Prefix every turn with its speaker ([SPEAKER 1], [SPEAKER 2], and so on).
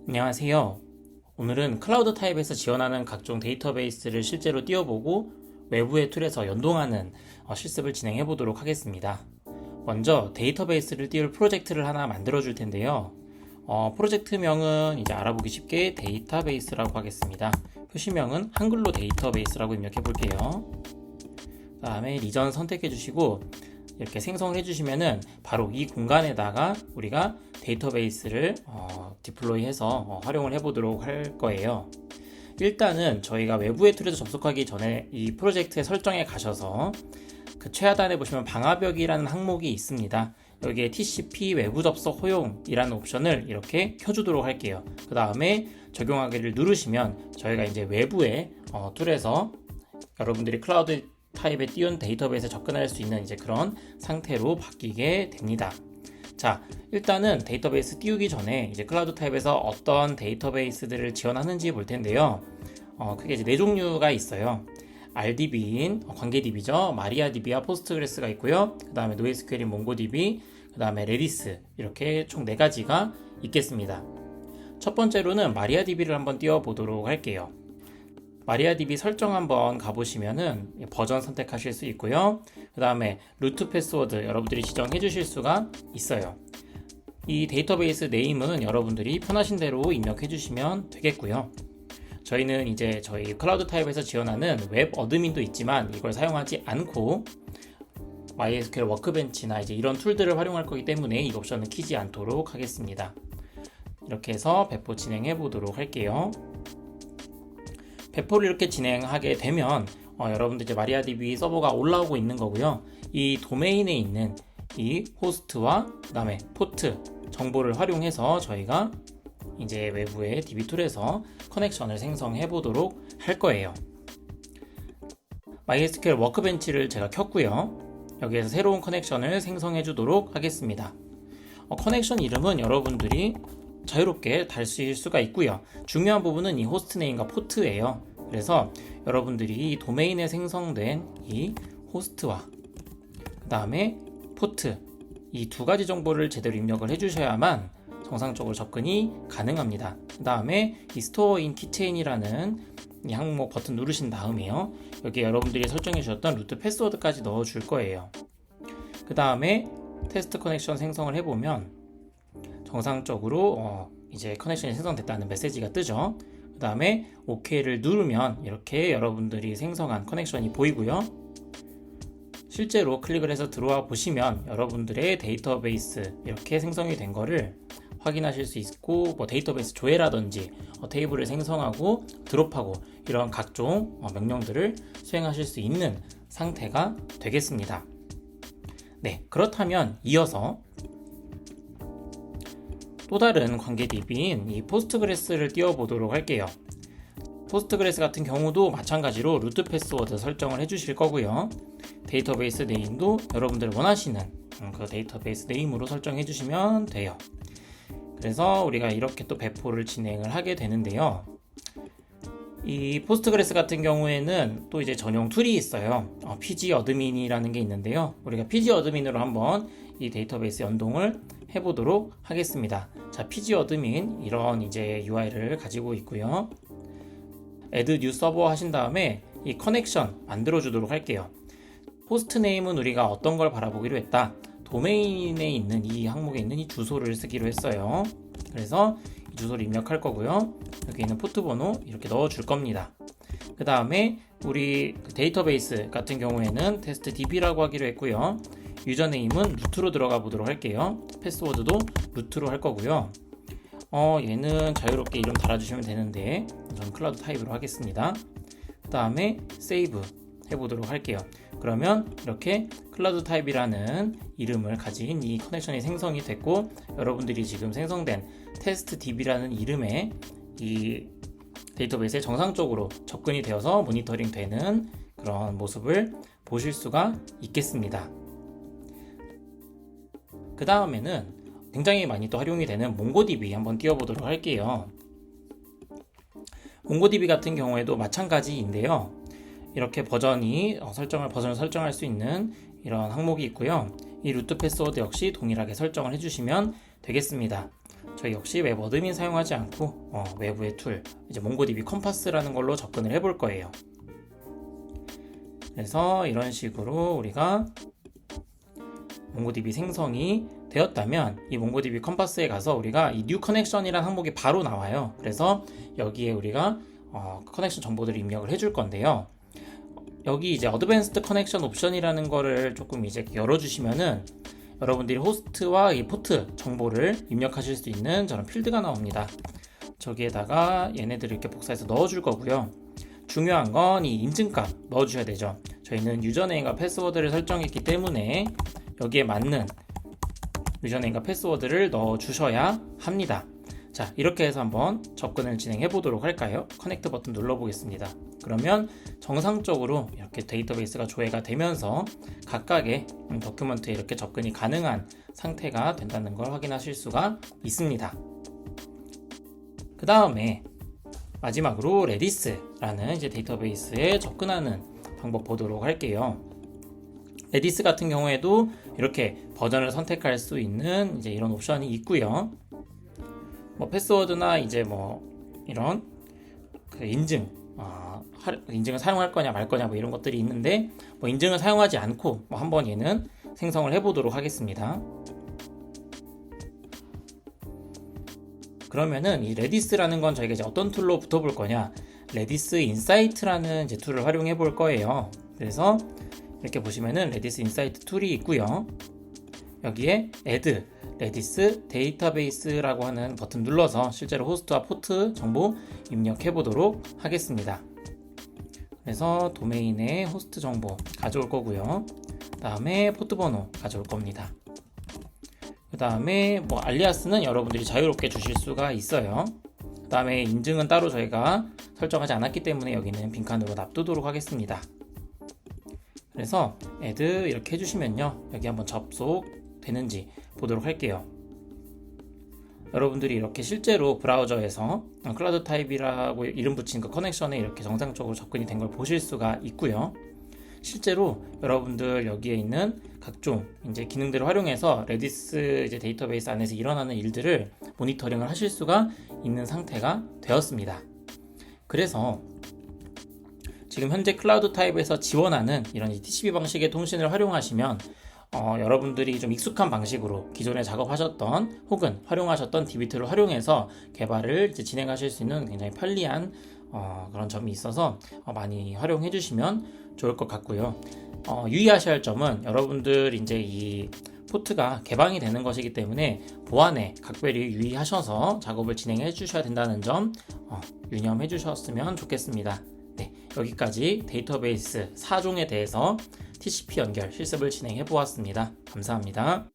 [SPEAKER 1] 안녕하세요. 오늘은 클라우드 타입에서 지원하는 각종 데이터베이스를 실제로 띄워보고 외부의 툴에서 연동하는 실습을 진행해 보도록 하겠습니다. 먼저 데이터베이스를 띄울 프로젝트를 하나 만들어 줄 텐데요. 프로젝트명은 이제 알아보기 쉽게 데이터베이스라고 하겠습니다. 표시명은 한글로 데이터베이스라고 입력해 볼게요. 그 다음에 리전 선택해 주시고 이렇게 생성해 주시면은 바로 이 공간에다가 우리가 데이터베이스를 디플로이해서 활용을 해보도록 할 거예요. 일단은 저희가 외부의 툴에서 접속하기 전에 이 프로젝트의 설정에 가셔서 그 최하단에 보시면 방화벽이라는 항목이 있습니다. 여기에 TCP 외부 접속 허용이라는 옵션을 이렇게 켜주도록 할게요. 그 다음에 적용하기를 누르시면 저희가 이제 외부의 툴에서 여러분들이 클라우드 타입에 띄운 데이터베이스에 접근할 수 있는 이제 그런 상태로 바뀌게 됩니다. 자, 일단은 데이터베이스 띄우기 전에 이제 클라우드 타입에서 어떤 데이터베이스들을 지원하는지 볼 텐데요. 크게 이제 네 종류가 있어요. RDB인 관계DB죠. 마리아DB와 포스트그레스가 있고요. 그 다음에 노에스큐엘인 몽고DB, 그 다음에 레디스 이렇게 총 네 가지가 있겠습니다. 첫 번째로는 마리아DB를 한번 띄워보도록 할게요. 마리아DB 설정 한번 가보시면은 버전 선택하실 수 있고요. 그 다음에 루트 패스워드 여러분들이 지정해 주실 수가 있어요. 이 데이터베이스 네임은 여러분들이 편하신 대로 입력해 주시면 되겠고요. 저희는 이제 저희 클라우드 타입에서 지원하는 웹 어드민도 있지만 이걸 사용하지 않고 MySQL 워크벤치나 이제 이런 툴들을 활용할 거기 때문에 이 옵션은 키지 않도록 하겠습니다. 이렇게 해서 배포 진행해 보도록 할게요. 배포를 이렇게 진행하게 되면 여러분들 이제 마리아DB 서버가 올라오고 있는 거고요. 이 도메인에 있는 이 호스트와 그 다음에 포트 정보를 활용해서 저희가 이제 외부의 DB 툴에서 커넥션을 생성해 보도록 할 거예요. MySQL 워크벤치를 제가 켰고요. 여기에서 새로운 커넥션을 생성해 주도록 하겠습니다. 커넥션 이름은 여러분들이 자유롭게 달실 수가 있고요. 중요한 부분은 이 호스트 네임과 포트예요. 그래서 여러분들이 이 도메인에 생성된 이 호스트와 그 다음에 포트 이 두 가지 정보를 제대로 입력을 해주셔야만 정상적으로 접근이 가능합니다. 그 다음에 이 스토어 인 키체인이라는 이 항목 버튼 누르신 다음에요. 여기 여러분들이 설정해 주셨던 루트 패스워드까지 넣어 줄 거예요. 그 다음에 테스트 커넥션 생성을 해보면 정상적으로 이제 커넥션이 생성됐다는 메시지가 뜨죠. 그 다음에 OK를 누르면 이렇게 여러분들이 생성한 커넥션이 보이고요. 실제로 클릭을 해서 들어와 보시면 여러분들의 데이터베이스 이렇게 생성이 된 거를 확인하실 수 있고 데이터베이스 조회라든지 테이블을 생성하고 드롭하고 이런 각종 명령들을 수행하실 수 있는 상태가 되겠습니다. 네, 그렇다면 이어서 또 다른 관계DB인 이 포스트그레스를 띄워보도록 할게요. 포스트그레스 같은 경우도 마찬가지로 루트 패스워드 설정을 해주실 거고요. 데이터베이스 네임도 여러분들 원하시는 그 데이터베이스 네임으로 설정해 주시면 돼요. 그래서 우리가 이렇게 또 배포를 진행을 하게 되는데요. 이 포스트그레스 같은 경우에는 또 이제 전용 툴이 있어요. PG 어드민이라는 게 있는데요. 우리가 PG 어드민으로 한번 이 데이터베이스 연동을 해보도록 하겠습니다. 자, PG 어드민 이런 이제 UI를 가지고 있고요. Add New Server 하신 다음에 이 커넥션 만들어 주도록 할게요. 호스트 네임은 우리가 어떤 걸 바라보기로 했다. 도메인에 있는 이 항목에 있는 이 주소를 쓰기로 했어요. 그래서 이 주소를 입력할 거고요. 여기 있는 포트 번호 이렇게 넣어 줄 겁니다. 그 다음에 우리 데이터베이스 같은 경우에는 테스트 DB라고 하기로 했고요. 유저네임은 루트로 들어가 보도록 할게요. 패스워드도 루트로 할 거고요. 얘는 자유롭게 이름 달아주시면 되는데 저는 클라우드 타입으로 하겠습니다. 그 다음에 세이브 해보도록 할게요. 그러면 이렇게 클라우드 타입이라는 이름을 가진 이 커넥션이 생성이 됐고 여러분들이 지금 생성된 테스트 DB라는 이름의 이 데이터베이스에 정상적으로 접근이 되어서 모니터링 되는 그런 모습을 보실 수가 있겠습니다. 그 다음에는 굉장히 많이 또 활용이 되는 몽고DB 한번 띄워보도록 할게요. 몽고DB 같은 경우에도 마찬가지인데요. 이렇게 버전을 설정할 수 있는 이런 항목이 있고요. 이 루트 패스워드 역시 동일하게 설정을 해주시면 되겠습니다. 저희 역시 웹 어드민 사용하지 않고 외부의 툴, 이제 몽고DB 컴파스라는 걸로 접근을 해볼 거예요. 그래서 이런 식으로 우리가 몽고DB 생성이 되었다면 이 몽고DB 컴파스에 가서 우리가 이 뉴 커넥션이라는 항목이 바로 나와요. 그래서 여기에 우리가 커넥션 정보들을 입력을 해줄 건데요. 여기 이제 어드밴스드 커넥션 옵션이라는 거를 조금 이제 열어주시면은 여러분들이 호스트와 이 포트 정보를 입력하실 수 있는 저런 필드가 나옵니다. 저기에다가 얘네들을 이렇게 복사해서 넣어줄 거고요. 중요한 건 이 인증값 넣어주셔야 되죠. 저희는 유저네임과 패스워드를 설정했기 때문에 여기에 맞는 유저네임과 패스워드를 넣어주셔야 합니다. 자, 이렇게 해서 한번 접근을 진행해 보도록 할까요? 커넥트 버튼 눌러보겠습니다. 그러면 정상적으로 이렇게 데이터베이스가 조회가 되면서 각각의 도큐먼트에 이렇게 접근이 가능한 상태가 된다는 걸 확인하실 수가 있습니다. 그 다음에 마지막으로 레디스라는 이제 데이터베이스에 접근하는 방법 보도록 할게요. 레디스 같은 경우에도 이렇게 버전을 선택할 수 있는 이제 이런 옵션이 있고요. 뭐 패스워드나 이제 뭐 이런 그 인증을 사용할 거냐 말 거냐 뭐 이런 것들이 있는데 뭐 인증을 사용하지 않고 뭐 한번 얘는 생성을 해보도록 하겠습니다. 그러면은 이 레디스라는 건 저희가 이제 어떤 툴로 붙어볼 거냐, 레디스 인사이트라는 이제 툴을 활용해 볼 거예요. 그래서 이렇게 보시면은 레디스 인사이트 툴이 있고요. 여기에 add 레디스 데이터베이스라고 하는 버튼 눌러서 실제로 호스트와 포트 정보 입력해 보도록 하겠습니다. 그래서 도메인에 호스트 정보 가져올 거고요. 그 다음에 포트 번호 가져올 겁니다. 그 다음에 뭐 알리아스는 여러분들이 자유롭게 주실 수가 있어요. 그 다음에 인증은 따로 저희가 설정하지 않았기 때문에 여기는 빈칸으로 놔두도록 하겠습니다. 그래서 add 이렇게 해주시면요, 여기 한번 접속되는지 보도록 할게요. 여러분들이 이렇게 실제로 브라우저에서 클라우드 타입이라고 이름 붙인 그 커넥션에 이렇게 정상적으로 접근이 된 걸 보실 수가 있고요. 실제로 여러분들 여기에 있는 각종 이제 기능들을 활용해서 레디스 이제 데이터베이스 안에서 일어나는 일들을 모니터링을 하실 수가 있는 상태가 되었습니다. 그래서 지금 현재 클라우드 타입에서 지원하는 이런 TCP 방식의 통신을 활용하시면 여러분들이 좀 익숙한 방식으로 기존에 작업하셨던 혹은 활용하셨던 DB2를 활용해서 개발을 이제 진행하실 수 있는 굉장히 편리한 그런 점이 있어서 많이 활용해 주시면 좋을 것 같고요. 유의하셔야 할 점은 여러분들 이제 이 포트가 개방이 되는 것이기 때문에 보안에 각별히 유의하셔서 작업을 진행해 주셔야 된다는 점 유념해 주셨으면 좋겠습니다. 네, 여기까지 데이터베이스 4종에 대해서 TCP 연결 실습을 진행해 보았습니다. 감사합니다.